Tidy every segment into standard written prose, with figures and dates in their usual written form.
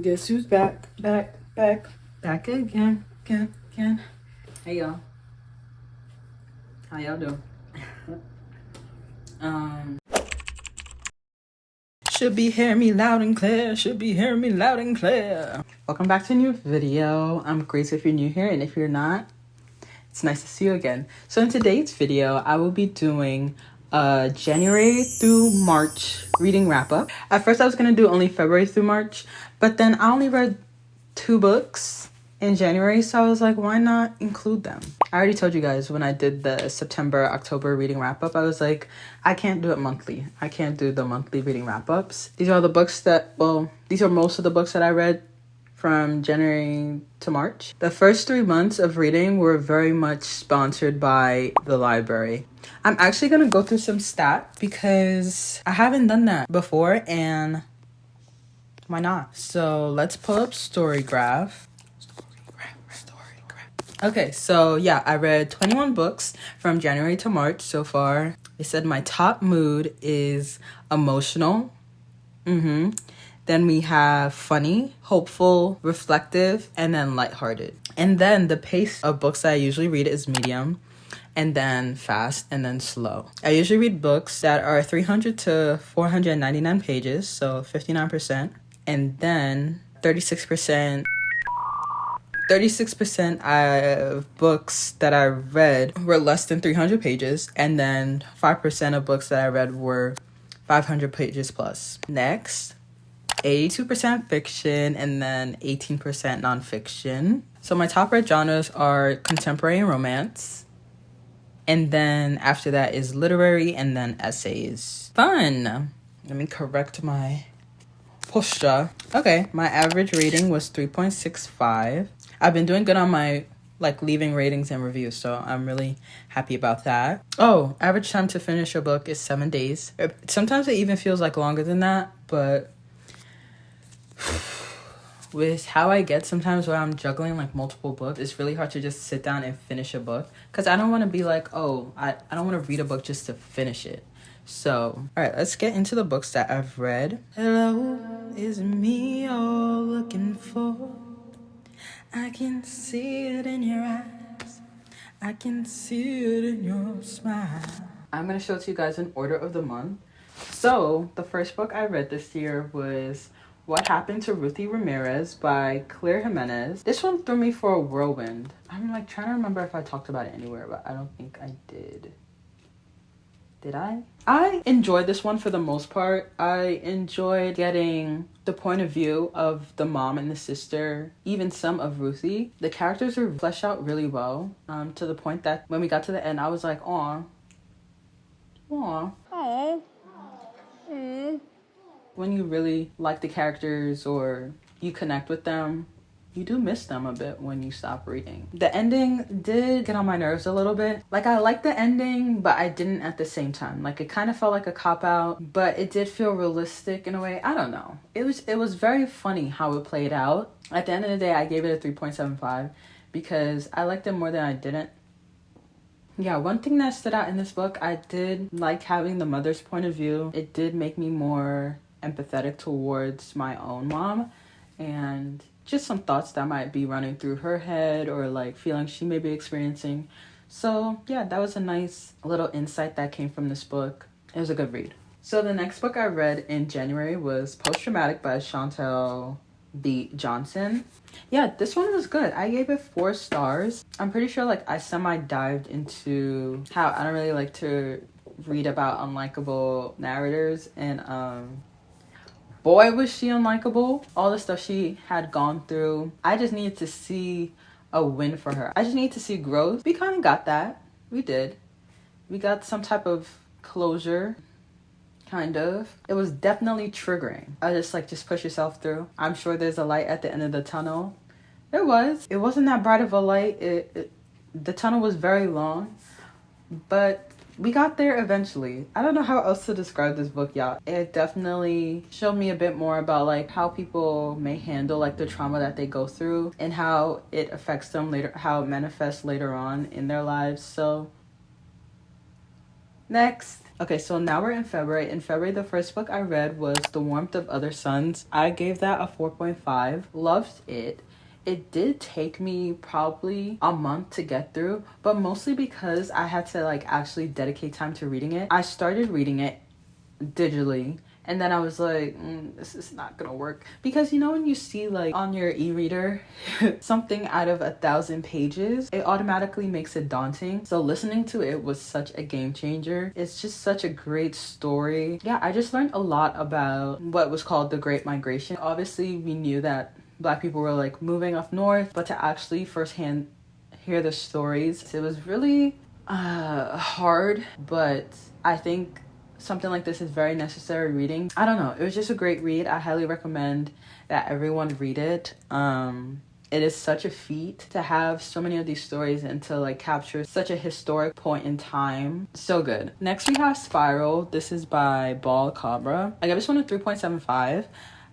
Guess who's back, back again, again. Hey y'all, how y'all doing? Um, should be hearing me loud and clear. Should be hearing me loud and clear. Welcome back to a new video. I'm Grace if you're new here, and if you're not, it's nice to see you again. So in today's video, I will be doing a January through March reading wrap up. At first, I was gonna do only February through March, but then I only read 2 books in January, so I was like, why not include them? I already told you guys when I did the September, October reading wrap up, I was like, I can't do it monthly. I can't do the monthly reading wrap ups. These are the books that, well, these are most of the books that I read from January to March. The first 3 months of reading were very much sponsored by the library. I'm actually gonna go through some stats because I haven't done that before, and why not? So let's pull up Storygraph. Okay, so yeah, I read 21 books from January to March so far. They said my top mood is emotional. Then we have funny, hopeful, reflective, and then lighthearted. And then the pace of books that I usually read is medium, and then fast, and then slow. I usually read books that are 300 to 499 pages, so 59%. And then 36% of books that I read were less than 300 pages, and then 5% of books that I read were 500 pages plus. Next, 82% fiction, and then 18% nonfiction. So my top read genres are contemporary and romance. And then after that is literary, and then essays. Fun! Let me correct my posture. Okay, my average rating was 3.65. I've been doing good on my leaving ratings and reviews, so I'm really happy about that. Oh, average time to finish a book is 7 days. Sometimes it even feels like longer than that, but with how I get sometimes where I'm juggling multiple books, it's really hard to just sit down and finish a book, because I don't want to be I don't want to read a book just to finish it. So, all right, let's get into the books that I've read. Hello, is it me you're looking for? I can see it in your eyes. I can see it in your smile. I'm going to show it to you guys in order of the month. So, the first book I read this year was What Happened to Ruthie Ramirez by Claire Jimenez. This one threw me for a whirlwind. I'm trying to remember if I talked about it anywhere, but I don't think I did. Did I? I enjoyed this one for the most part. I enjoyed getting the point of view of the mom and the sister, even some of Ruthie. The characters are fleshed out really well, to the point that when we got to the end, I was like, aw. When you really like the characters or you connect with them, you do miss them a bit when you stop reading. The ending did get on my nerves a little bit. I liked the ending, but I didn't at the same time. It kind of felt like a cop-out, but it did feel realistic in a way. I don't know. It was very funny how it played out. At the end of the day, I gave it a 3.75 because I liked it more than I didn't. Yeah, one thing that stood out in this book, I did like having the mother's point of view. It did make me more empathetic towards my own mom, and just some thoughts that might be running through her head or feelings she may be experiencing. So yeah, that was a nice little insight that came from this book. It was a good read. So the next book I read in January was Post Traumatic by Chantel B. Johnson. Yeah, this one was good. I gave it 4 stars. I'm pretty sure I semi-dived into how I don't really like to read about unlikable narrators, and boy was she unlikable. All the stuff she had gone through, I just needed to see a win for her. I just need to see growth. We kind of got that. We did. We got some type of closure. Kind of. It was definitely triggering. I just push yourself through. I'm sure there's a light at the end of the tunnel. There was. It wasn't that bright of a light. The tunnel was very long, but we got there eventually. I don't know how else to describe this book, y'all. It definitely showed me a bit more about how people may handle the trauma that they go through and how it affects them later, how it manifests later on in their lives. So next. Okay, so now we're in February. In February, the first book I read was The Warmth of Other Suns. I gave that a 4.5. Loved it. It did take me probably a month to get through, but mostly because I had to like actually dedicate time to reading it. I started reading it digitally, and then I was like, this is not gonna work, because you know when you see like on your e-reader something out of 1,000 pages, it automatically makes it daunting. So listening to it was such a game changer. It's just such a great story. Yeah, I just learned a lot about what was called the Great Migration. Obviously we knew that Black people were like moving up north, but to actually firsthand hear the stories, it was really hard, but I think something like this is very necessary reading. I don't know, it was just a great read. I highly recommend that everyone read it. It is such a feat to have so many of these stories and to like capture such a historic point in time. So good. Next we have Spiral. This is by Ball Cabra. I gave this one a 3.75.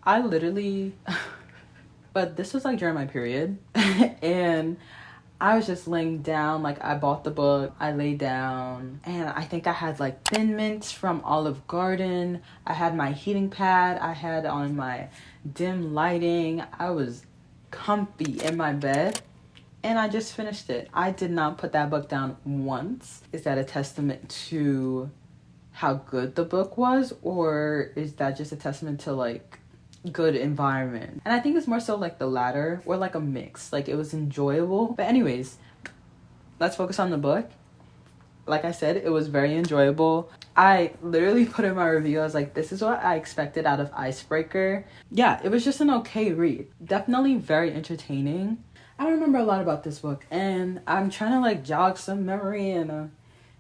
I literally but this was like during my period and I was just laying down, like I bought the book, I lay down, and I think I had like Thin Mints from Olive Garden, I had my heating pad, I had on my dim lighting, I was comfy in my bed, and I just finished it. I did not put that book down once. Is that a testament to how good the book was, or is that just a testament to like good environment? And I think it's more so like the latter, or like a mix. Like it was enjoyable. But anyways, let's focus on the book. Like I said, it was very enjoyable. I literally put in my review, I was like, this is what I expected out of Icebreaker. Yeah, it was just an okay read. Definitely very entertaining. I don't remember a lot about this book, and I'm trying to like jog some memory, and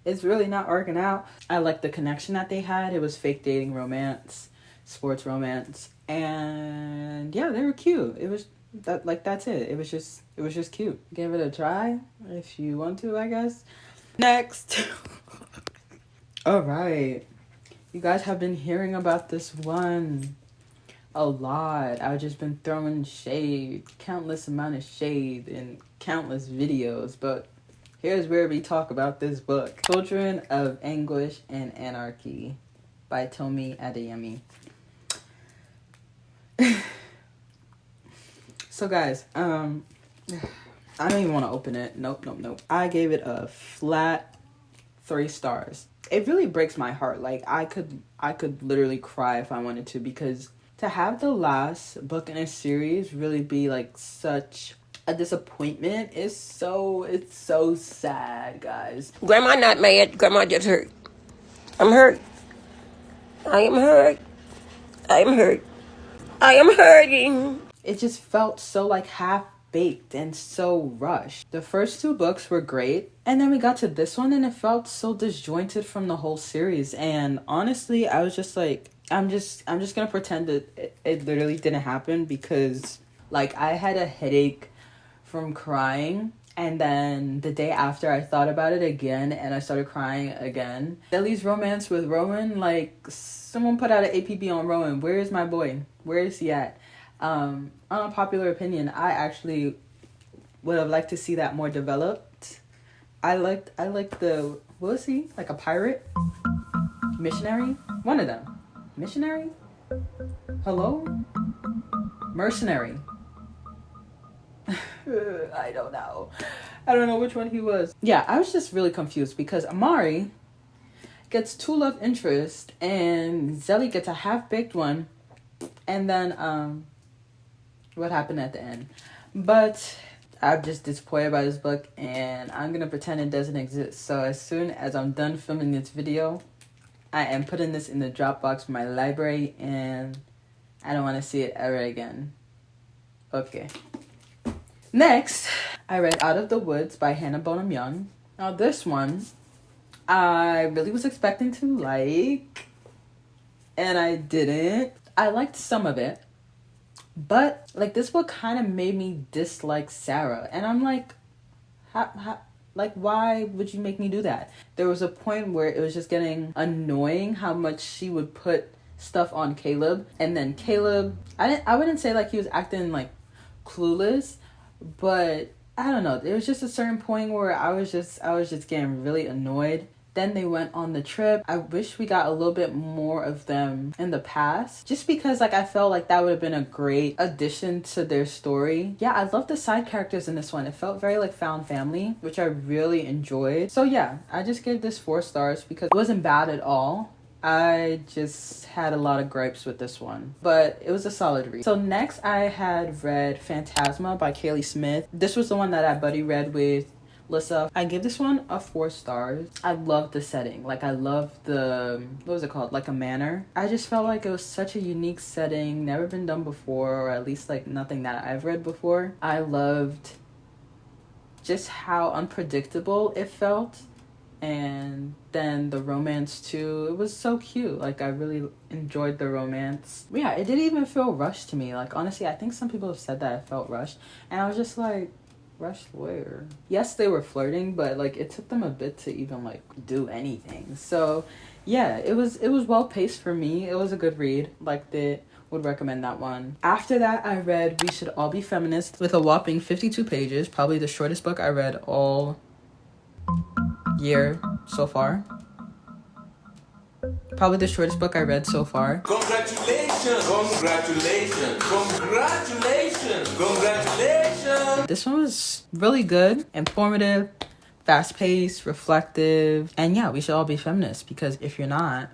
it's really not working out. I liked the connection that they had. It was fake dating romance, sports romance, and yeah, they were cute. It was that, like, that's it. It was just cute. Give it a try if you want to, I guess. Next. All right, you guys have been hearing about this one a lot. I've just been throwing shade, countless amount of shade in countless videos, but here's where we talk about this book. Children of Anguish and Anarchy by Tomi Adeyemi. So guys, I don't even want to open it. Nope. I gave it a flat 3 stars. It really breaks my heart. Like I could literally cry if I wanted to, because to have the last book in a series really be like such a disappointment is it's so sad, guys. Grandma not mad. Grandma just hurt. I'm hurt. I am hurt. I am hurt. I am hurting. It just felt so like half-baked and so rushed. The first 2 books were great, and then we got to this one and it felt so disjointed from the whole series. And honestly, I was just like, I'm just gonna pretend that it literally didn't happen, because like I had a headache from crying, and then the day after I thought about it again and I started crying again. Ellie's romance with Rowan, like someone put out an APB on Rowan. Where is my boy? Where is he at? Unpopular opinion, I actually would have liked to see that more developed. I liked the, what was he? Like a pirate? Missionary? One of them. Missionary? Hello? Mercenary? I don't know. I don't know which one he was. Yeah, I was just really confused, because Amari gets 2 love interests and Zelly gets a half-baked one, and then what happened at the end. But I'm just disappointed by this book, and I'm gonna pretend it doesn't exist. So as soon as I'm done filming this video, I am putting this in the Dropbox for my library, and I don't want to see it ever again. Okay. Next, I read Out of the Woods by Hannah Bonham Young. Now this one, I really was expecting to like, and I didn't. I liked some of it, but like this book kind of made me dislike Sarah, and I'm like, like, why would you make me do that? There was a point where it was just getting annoying how much she would put stuff on Caleb, and then Caleb, I wouldn't say like he was acting like clueless, but I don't know. There was just a certain point where I was just getting really annoyed Then they went on the trip. I wish we got a little bit more of them in the past, just because like I felt like that would have been a great addition to their story. Yeah, I love the side characters in this one. It felt very like found family, which I really enjoyed. So yeah, I just gave this 4 stars because it wasn't bad at all. I just had a lot of gripes with this one, but it was a solid read. So next I had read Phantasma by Kaylee Smith. This was the one that I buddy read with Lissa. I give this one a 4 stars. I love the setting. Like I love the, what was it called? Like a manor. I just felt like it was such a unique setting, never been done before, or at least like nothing that I've read before. I loved just how unpredictable it felt. And then the romance too, it was so cute. Like I really enjoyed the romance. Yeah, it didn't even feel rushed to me. Like honestly, I think some people have said that it felt rushed, and I was just like, rushed where? Yes, they were flirting, but like it took them a bit to even like do anything. So yeah, it was well paced for me. It was a good read. Liked it. Would recommend that one. After that, I read We Should All Be Feminists with a whopping 52 pages. Probably the shortest book I read all year so far. Probably the shortest book I read so far. Congratulations! Congratulations! Congratulations! Congratulations! This one was really good, informative, fast-paced, reflective, and yeah, we should all be feminists, because if you're not,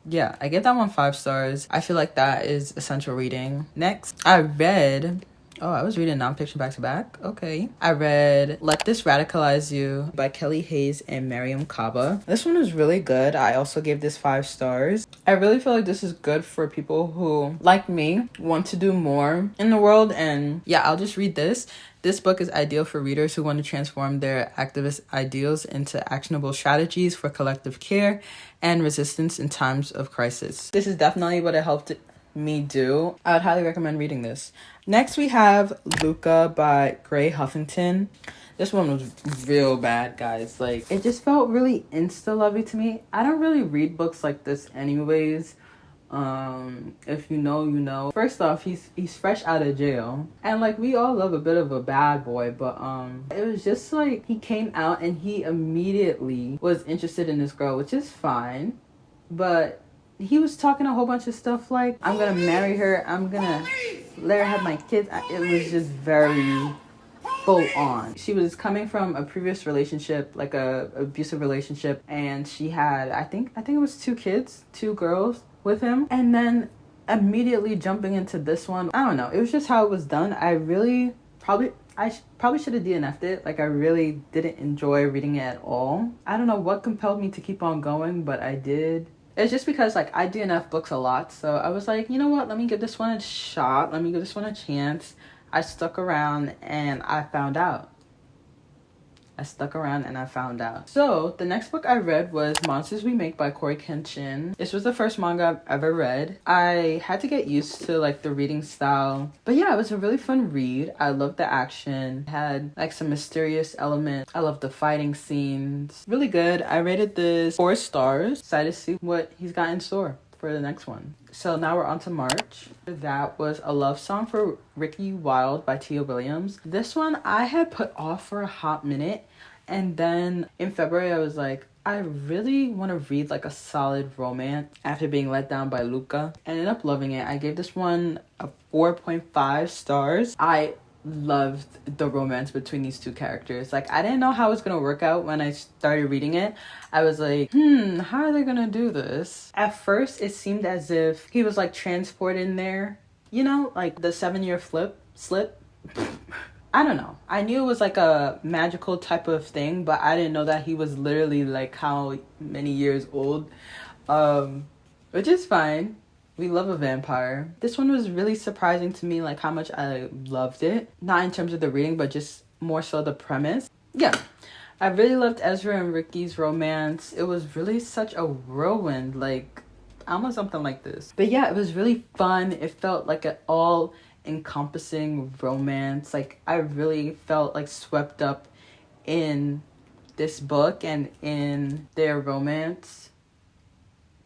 yeah, I give that one 5 stars. I feel like that is essential reading. Next, I read, oh, I was reading nonfiction back to back. Okay. I read Let This Radicalize You by Kelly Hayes and Mariam Kaba. This one was really good. I also gave this 5 stars. I really feel like this is good for people who, like me, want to do more in the world. And yeah, I'll just read this. This book is ideal for readers who want to transform their activist ideals into actionable strategies for collective care and resistance in times of crisis. This is definitely what it helped me do. I would highly recommend reading this. Next we have Luca by Gray Huffington. This one was real bad, guys. Like it just felt really insta-lovey to me. I don't really read books like this anyways. If you know, you know. First off, he's fresh out of jail, and like we all love a bit of a bad boy, but it was just like he came out and he immediately was interested in this girl, which is fine, but he was talking a whole bunch of stuff like, I'm gonna marry her, I'm gonna let her have my kids. It was just very full on. She was coming from a previous relationship, like a abusive relationship, and she had, I think it was 2 kids, 2 girls with him, and then immediately jumping into this one. I don't know, it was just how it was done. I probably should have DNF'd it. Like I really didn't enjoy reading it at all. I don't know what compelled me to keep on going, but I did. It's just because like I DNF books a lot, so I was like, you know what, let me give this one a shot, let me give this one a chance. I stuck around and I found out. So the next book I read was Monsters We Make by Corey Kenshin. This was the first manga I've ever read. I had to get used to like the reading style, but yeah, it was a really fun read. I loved the action. It had like some mysterious elements. I loved the fighting scenes. Really good. I rated this 4 stars. Excited to see what he's got in store for the next one. So now we're on to March. That was A Love Song for Ricky Wilde by Tia Williams. This one I had put off for a hot minute, and then in February I was like, I really want to read like a solid romance after being let down by Luca. I ended up loving it. I gave this one a 4.5 stars. I loved the romance between these 2 characters. Like I didn't know how it was gonna work out when I started reading it. I was like, how are they gonna do this? At first it seemed as if he was like transported in there, you know, like the 7-year slip. I don't know. I knew it was like a magical type of thing, but I didn't know that he was literally like how many years old, which is fine. We love a vampire. This one was really surprising to me, like how much I loved it. Not in terms of the reading, but just more so the premise. Yeah, I really loved Ezra and Ricky's romance. It was really such a whirlwind, like almost something like this. But yeah, it was really fun. It felt like an all-encompassing romance. Like I really felt like swept up in this book and in their romance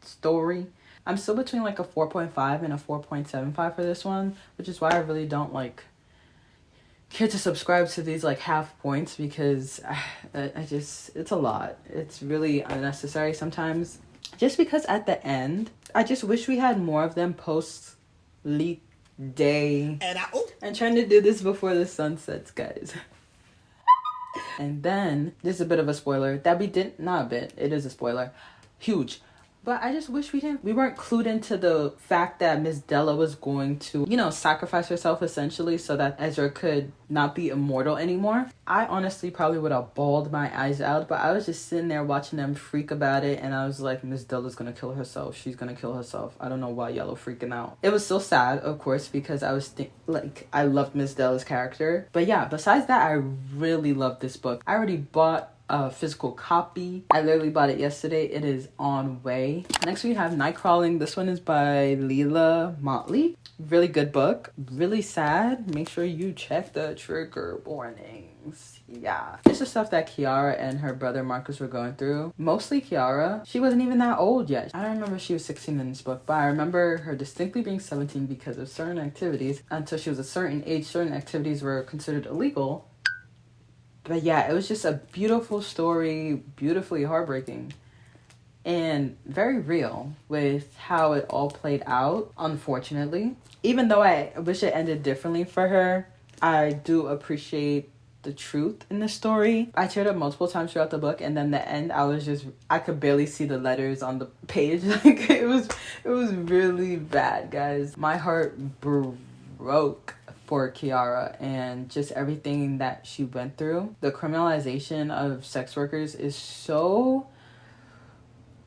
story. I'm still between like a 4.5 and a 4.75 for this one, which is why I really don't like care to subscribe to these like half points because I just, it's a lot. It's really unnecessary sometimes. Just because at the end, I just wish we had more of them post leak day. And I'm trying to do this before the sun sets, guys. And then, this is a bit of a spoiler. That we didn't, not a bit, it is a spoiler. Huge. But I just wish we weren't clued into the fact that Miss Della was going to, you know, sacrifice herself essentially so that Ezra could not be immortal anymore. I honestly probably would have bawled my eyes out, but I was just sitting there watching them freak about it, and I was like, Miss Della's gonna kill herself. She's gonna kill herself. I don't know why y'all are freaking out. It was so sad, of course, because I was I loved Miss Della's character. But yeah, besides that, I really loved this book. I already bought a physical copy. I literally bought it yesterday. It is on way. Next we have Night Crawling. This one is by Leila Motley. Really good book. Really sad. Make sure you check the trigger warnings. Yeah. It's the stuff that Kiara and her brother Marcus were going through. Mostly Kiara. She wasn't even that old yet. I don't remember she was 16 in this book, but I remember her distinctly being 17 because of certain activities. Until she was a certain age, certain activities were considered illegal. But yeah, it was just a beautiful story, beautifully heartbreaking, and very real with how it all played out, unfortunately. Even though I wish it ended differently for her, I do appreciate the truth in the story. I teared up multiple times throughout the book, and then the end, I could barely see the letters on the page. Like, it was really bad, guys. My heart broke for Kiara and just everything that she went through. The criminalization of sex workers is so...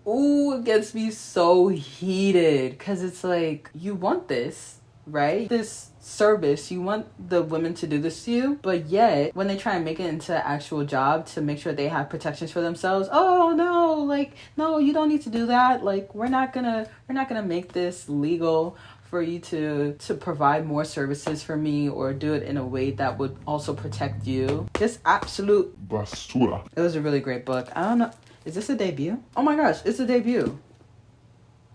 Ooh, it gets me so heated. Because it's like, you want this, right? This service, you want the women to do this to you, but yet when they try and make it into an actual job to make sure they have protections for themselves, oh no, like, no, you don't need to do that. Like, we're not gonna make this legal for you to provide more services for me or do it in a way that would also protect you. Just absolute basura. It was a really great book. I don't know, is this a debut? Oh my gosh, it's a debut.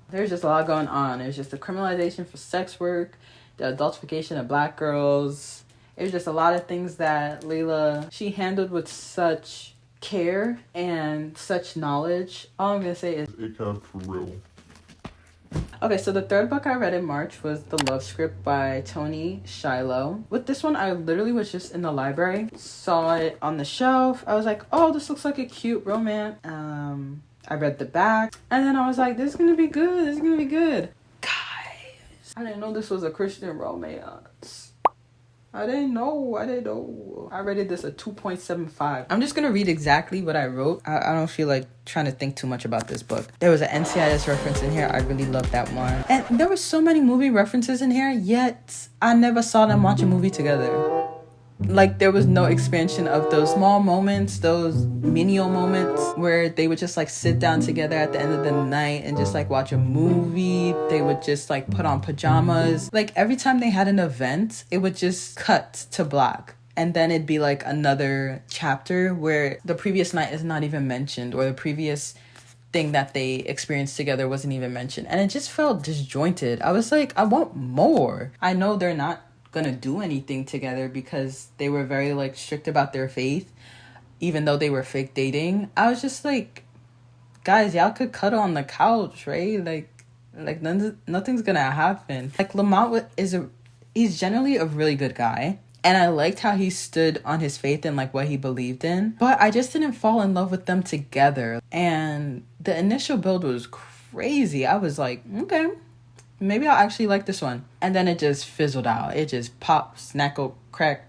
There's just a lot going on. There's just the criminalization for sex work, the adultification of Black girls. There's just a lot of things that Leila, she handled with such care and such knowledge. All I'm gonna say is it got for real. Okay, so the third book I read in March was The Love Script by Toni Shiloh. With this one, I literally was just in the library, saw it on the shelf. I was like, oh, this looks like a cute romance. I read the back, and then I was like, this is gonna be good, this is gonna be good. Guys, I didn't know this was a Christian romance. I didn't know. I rated this a 2.75. I'm just gonna read exactly what I wrote. I don't feel like trying to think too much about this book. There was an NCIS reference in here. I really loved that one. And there were so many movie references in here, yet I never saw them watch a movie together. Like, there was no expansion of those small moments, those menial moments where they would just like sit down together at the end of the night and just like watch a movie. They would just like put on pajamas. Like, every time they had an event, it would just cut to black. And then it'd be like another chapter where the previous night is not even mentioned, or the previous thing that they experienced together wasn't even mentioned. And it just felt disjointed. I was like, I want more. I know they're not gonna do anything together because they were very like strict about their faith, even though they were fake dating. I was just like, guys, y'all could cuddle on the couch, right? Like nothing's gonna happen. Like, Lamont he's generally a really good guy, and I liked how he stood on his faith and like what he believed in, but I just didn't fall in love with them together. And the initial build was crazy. I was like, okay, maybe I'll actually like this one. And then it just fizzled out. It just popped, snackle, crack,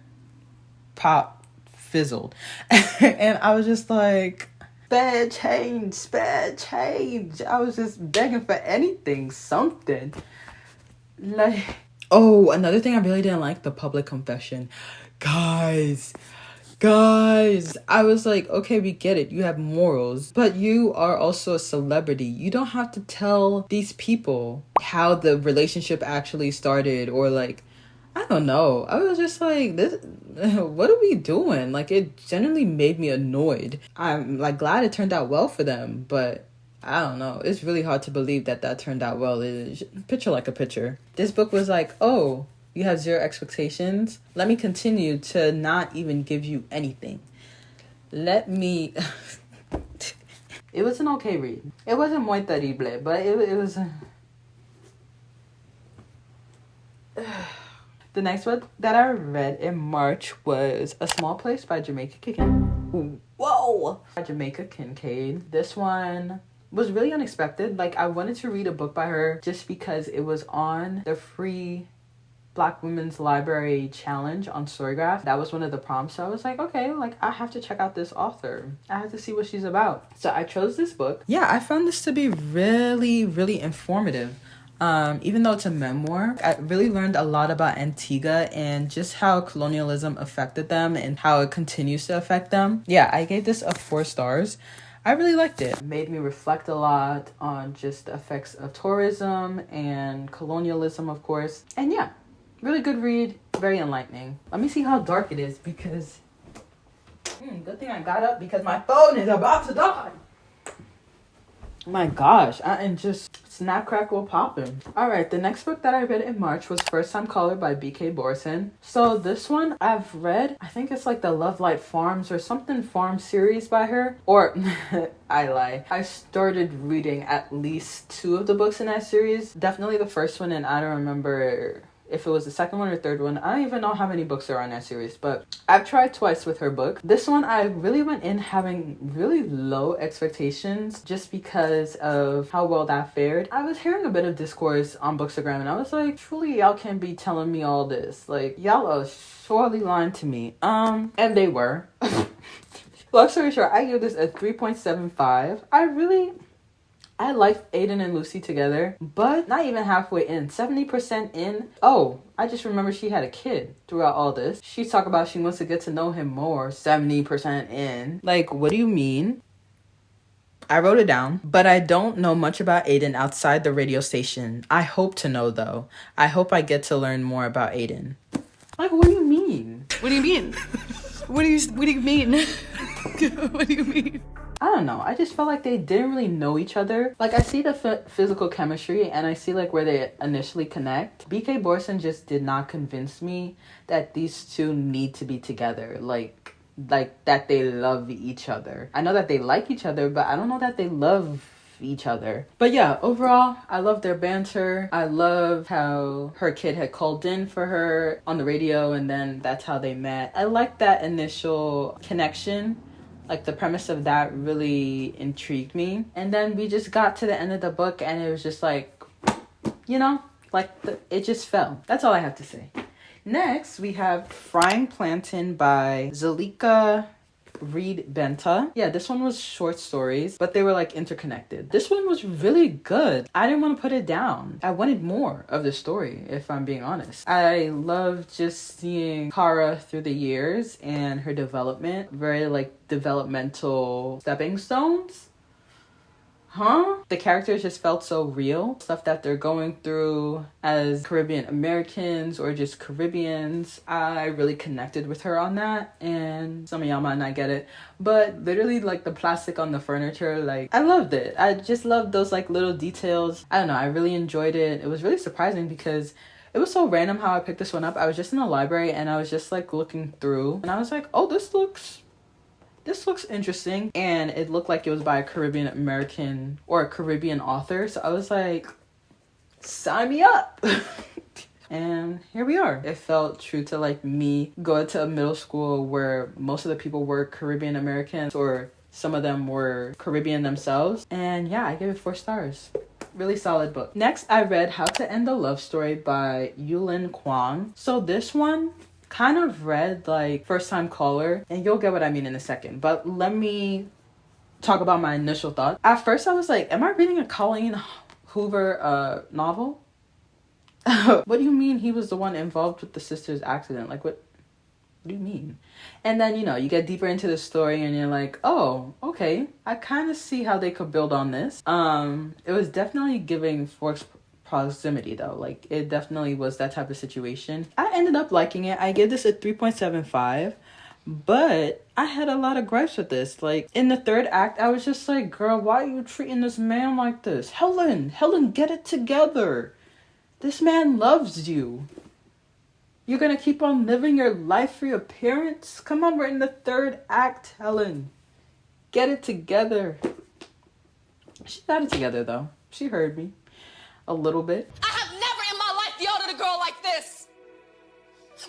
pop, fizzled. And I was just like, spare change. I was just begging for anything, something. Like, oh, another thing I really didn't like, the public confession. Guys, I was like, okay, we get it. You have morals, but you are also a celebrity. You don't have to tell these people how the relationship actually started, or like, I don't know. I was just like, this, what are we doing? Like, it generally made me annoyed. I'm like glad it turned out well for them, but I don't know. It's really hard to believe that turned out well. Picture like a picture. This book was like, oh, You have zero expectations. Let me continue to not even give you anything. Let me... It was an okay read. It wasn't muy terrible, but it was... The next book that I read in March was A Small Place by Jamaica Kincaid. Whoa! By Jamaica Kincaid. This one was really unexpected. Like, I wanted to read a book by her just because it was on the free Black Women's Library Challenge on Storygraph. That was one of the prompts. So I was like, okay, like, I have to check out this author. I have to see what she's about. So I chose this book. Yeah, I found this to be really, really informative. Even though it's a memoir, I really learned a lot about Antigua and just how colonialism affected them and how it continues to affect them. Yeah, I gave this a 4 stars. I really liked it. It made me reflect a lot on just the effects of tourism and colonialism, of course. And yeah, really good read, very enlightening. Let me see how dark it is because... good thing I got up because my phone is about to die. My gosh, and just snap crackle popping. All right, the next book that I read in March was First Time Caller by B.K. Borson. So this one I've read, I think it's like the Love Light Farms or something farm series by her. Or, I lie. I started reading at least 2 of the books in that series. Definitely the first one, and I don't remember if it was the second one or third one. I don't even know how many books are on that series, but I've tried twice with her book. This one, I really went in having really low expectations just because of how well that fared. I was hearing a bit of discourse on Bookstagram, and I was like, truly, y'all can't be telling me all this. Like, y'all are surely lying to me. And they were. Long story short, I give this a 3.75. I liked Aiden and Lucy together, but not even halfway in. 70% in. Oh, I just remember she had a kid throughout all this. She talked about she wants to get to know him more. 70% in. Like, what do you mean? I wrote it down, but I don't know much about Aiden outside the radio station. I hope to know, though. I hope I get to learn more about Aiden. Like, what do you mean? What do you mean? What do you mean? What do you mean? I don't know. I just felt like they didn't really know each other. Like, I see the physical chemistry and I see, like, where they initially connect. B.K. Borson just did not convince me that these two need to be together. Like that they love each other. I know that they like each other, but I don't know that they love each other. But yeah, overall, I love their banter. I love how her kid had called in for her on the radio, and then that's how they met. I like that initial connection. Like, the premise of that really intrigued me. And then we just got to the end of the book and it was just like, you know, like it just fell. That's all I have to say. Next, we have Frying Plantain by Zalika Reed Benta. Yeah, this one was short stories, but they were like interconnected. This one was really good. I didn't want to put it down. I wanted more of the story, if I'm being honest. I love just seeing Kara through the years and her development. Very like developmental stepping stones. The characters just felt so real. Stuff that they're going through as Caribbean Americans or just Caribbeans. I really connected with her on that. And some of y'all might not get it, but literally like the plastic on the furniture, like I loved it. I just loved those like little details. I don't know. I really enjoyed it. It was really surprising because it was so random how I picked this one up. I was just in the library and I was just like looking through and I was like, oh, this looks interesting. And it looked like it was by a Caribbean American or a Caribbean author. So I was like, sign me up. And here we are. It felt true to like me going to a middle school where most of the people were Caribbean Americans or some of them were Caribbean themselves. And yeah, I gave it 4 stars. Really solid book. Next, I read How to End a Love Story by Yulin Kwang. So this one kind of read like First Time Caller, and you'll get what I mean in a second, but let me talk about my initial thoughts. At first I was like, am I reading a Colleen Hoover novel? What do you mean he was the one involved with the sister's accident? Like, what do you mean? And then, you know, you get deeper into the story and you're like, oh, okay, I kind of see how they could build on this. It was definitely giving Forks Proximity though. Like, it definitely was that type of situation. I ended up liking it. I gave this a 3.75, but I had a lot of gripes with this. Like, in the 3rd act, I was just like, girl, why are you treating this man like this? Helen, get it together. This man loves you. You're gonna keep on living your life for your parents? Come on, we're in the third act, Helen. Get it together. She got it together, though. She heard me. A little bit. I have never in my life yelled at a girl like this.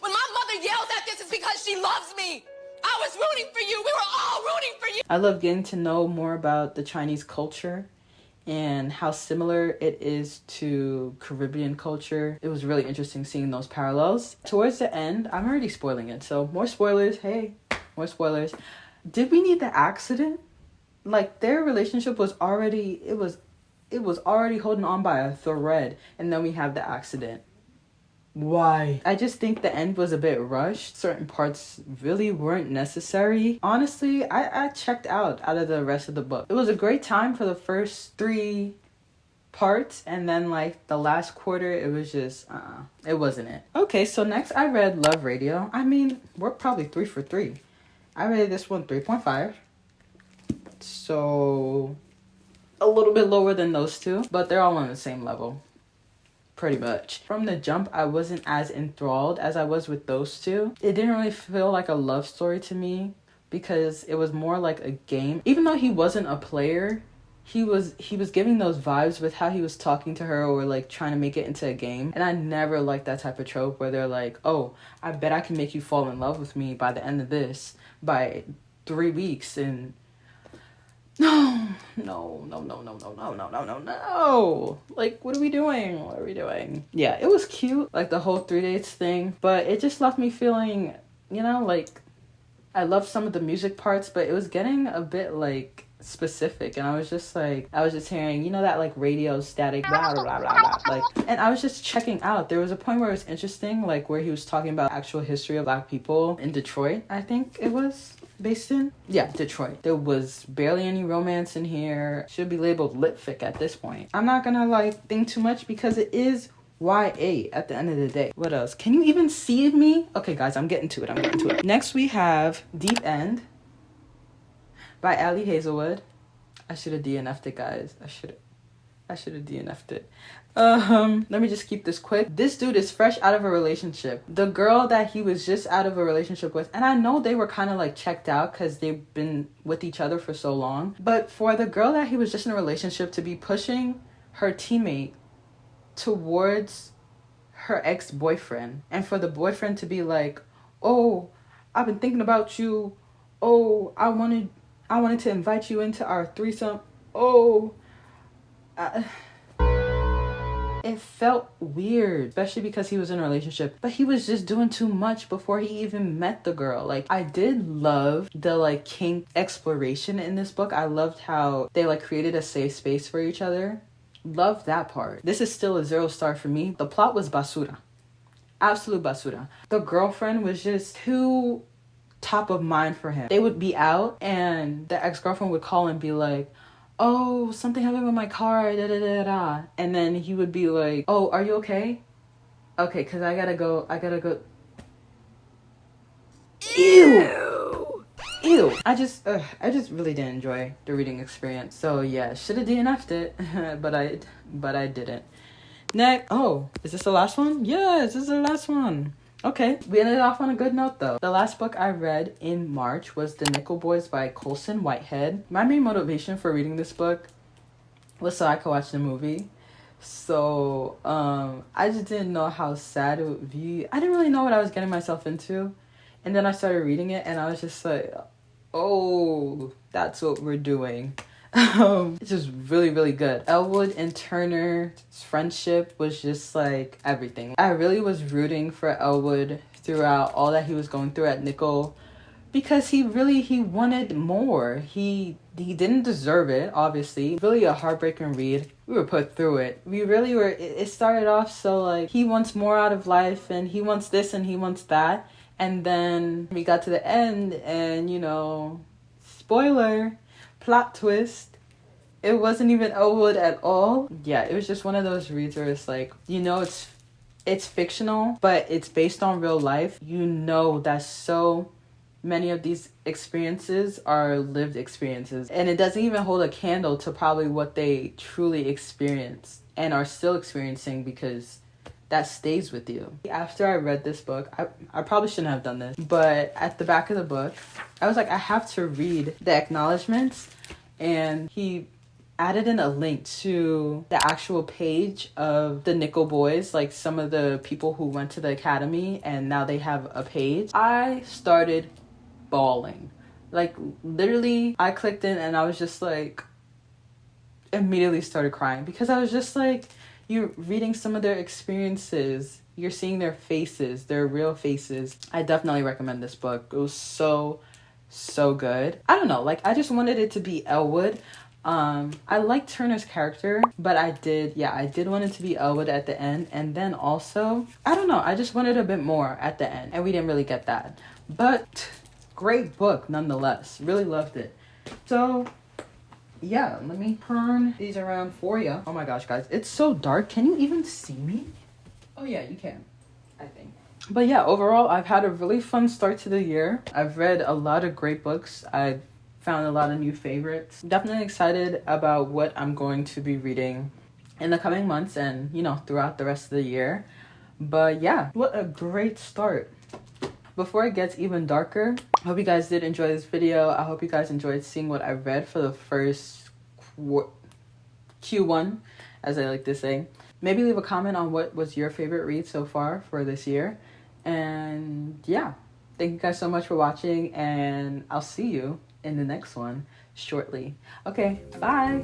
When my mother yells at this, it's because she loves me. I was rooting for you. We were all rooting for you. I love getting to know more about the Chinese culture and how similar it is to Caribbean culture. It was really interesting seeing those parallels. Towards the end, I'm already spoiling it, so more spoilers. Hey, more spoilers. Did we need the accident? Like, their relationship was already, it was already holding on by a thread, and then we have the accident. Why? I just think the end was a bit rushed. Certain parts really weren't necessary. Honestly, I checked out of the rest of the book. It was a great time for the first 3 parts, and then like the last quarter, it was just, it wasn't it. Okay, so next I read Love Radio. I mean, we're probably 3 for 3. I rated this one 3.5. So a little bit lower than those two, but they're all on the same level. Pretty much. From the jump, I wasn't as enthralled as I was with those two. It didn't really feel like a love story to me because it was more like a game. Even though he wasn't a player, he was giving those vibes with how he was talking to her or like trying to make it into a game. And I never liked that type of trope where they're like, oh, I bet I can make you fall in love with me by the end of this, by 3 weeks. And No. Like, what are we doing? Yeah, it was cute, like the whole 3 dates thing, but it just left me feeling, you know, like I loved some of the music parts, but it was getting a bit like specific, and I was just hearing, you know, that like radio static, blah blah blah blah blah, like, and I was just checking out. There was a point where it was interesting, like where he was talking about actual history of Black people in Detroit, I think it was based in. Yeah, Detroit. There was barely any romance in here. Should be labeled lit fic at this point. I'm not gonna like think too much because it is YA at the end of the day. What else? Can you even see me? Okay, guys, I'm getting to it. Next, we have Deep End by Ali Hazelwood. I should have DNF'd it, guys. I should have DNF'd it. Let me just keep this quick. This dude is fresh out of a relationship. The girl that he was just out of a relationship with, and I know they were kind of like checked out because they've been with each other for so long, but for the girl that he was just in a relationship to be pushing her teammate towards her ex-boyfriend, and for the boyfriend to be like, oh, I've been thinking about you, oh, I wanted to invite you into our threesome, oh, it felt weird, especially because he was in a relationship, but he was just doing too much before he even met the girl. Like, I did love the like kink exploration in this book. I loved how they like created a safe space for each other. Love that part. This is still a 0-star for me. The plot was basura. Absolute basura. The girlfriend was just too top of mind for him. They would be out and the ex-girlfriend would call and be like, oh, something happened with my car, da da da da. And then he would be like, oh, are you okay? Okay, because I gotta go. Ew. I just really didn't enjoy the reading experience. So yeah, should have DNF'd it, but I didn't. Next, oh, is this the last one? Yes, this is the last one. Okay, we ended off on a good note though. The last book I read in March was The Nickel Boys by Colson Whitehead. My main motivation for reading this book was so I could watch the movie. So I just didn't know how sad it would be. I didn't really know what I was getting myself into. And then I started reading it and I was just like, oh, that's what we're doing. It's just really, really good. Elwood and Turner's friendship was just like everything. I really was rooting for Elwood throughout all that he was going through at Nickel because he wanted more. He didn't deserve it, obviously. Really a heartbreaking read. We were put through it. We really were. It started off so like he wants more out of life and he wants this and he wants that. And then we got to the end and, you know, spoiler, plot twist, it wasn't even Elwood at all. Yeah, it was just one of those reads where it's like, you know, it's fictional, but it's based on real life. You know that so many of these experiences are lived experiences. And it doesn't even hold a candle to probably what they truly experienced and are still experiencing because that stays with you. After I read this book, I probably shouldn't have done this, but at the back of the book, I was like, I have to read the acknowledgements, and he added in a link to the actual page of the Nickel Boys, like some of the people who went to the academy, and now they have a page. I started bawling. Like, literally, I clicked in and I was just like, immediately started crying, because I was just like, you're reading some of their experiences, you're seeing their faces, their real faces. I definitely recommend this book. It was so good. I don't know, like, I just wanted it to be Elwood. I like Turner's character, but I did want it to be Elwood at the end. And then also, I don't know, I just wanted a bit more at the end, and we didn't really get that. But great book nonetheless. Really loved it. So yeah, let me turn these around for you. Oh my gosh, guys, it's so dark. Can you even see me? Oh yeah, you can, I think. But yeah, overall, I've had a really fun start to the year. I've read a lot of great books. I've found a lot of new favorites. Definitely excited about what I'm going to be reading in the coming months and, you know, throughout the rest of the year. But yeah, what a great start. Before it gets even darker, I hope you guys did enjoy this video. I hope you guys enjoyed seeing what I read for the first Q1, as I like to say. Maybe leave a comment on what was your favorite read so far for this year. And yeah, thank you guys so much for watching, and I'll see you in the next one shortly. Okay, bye.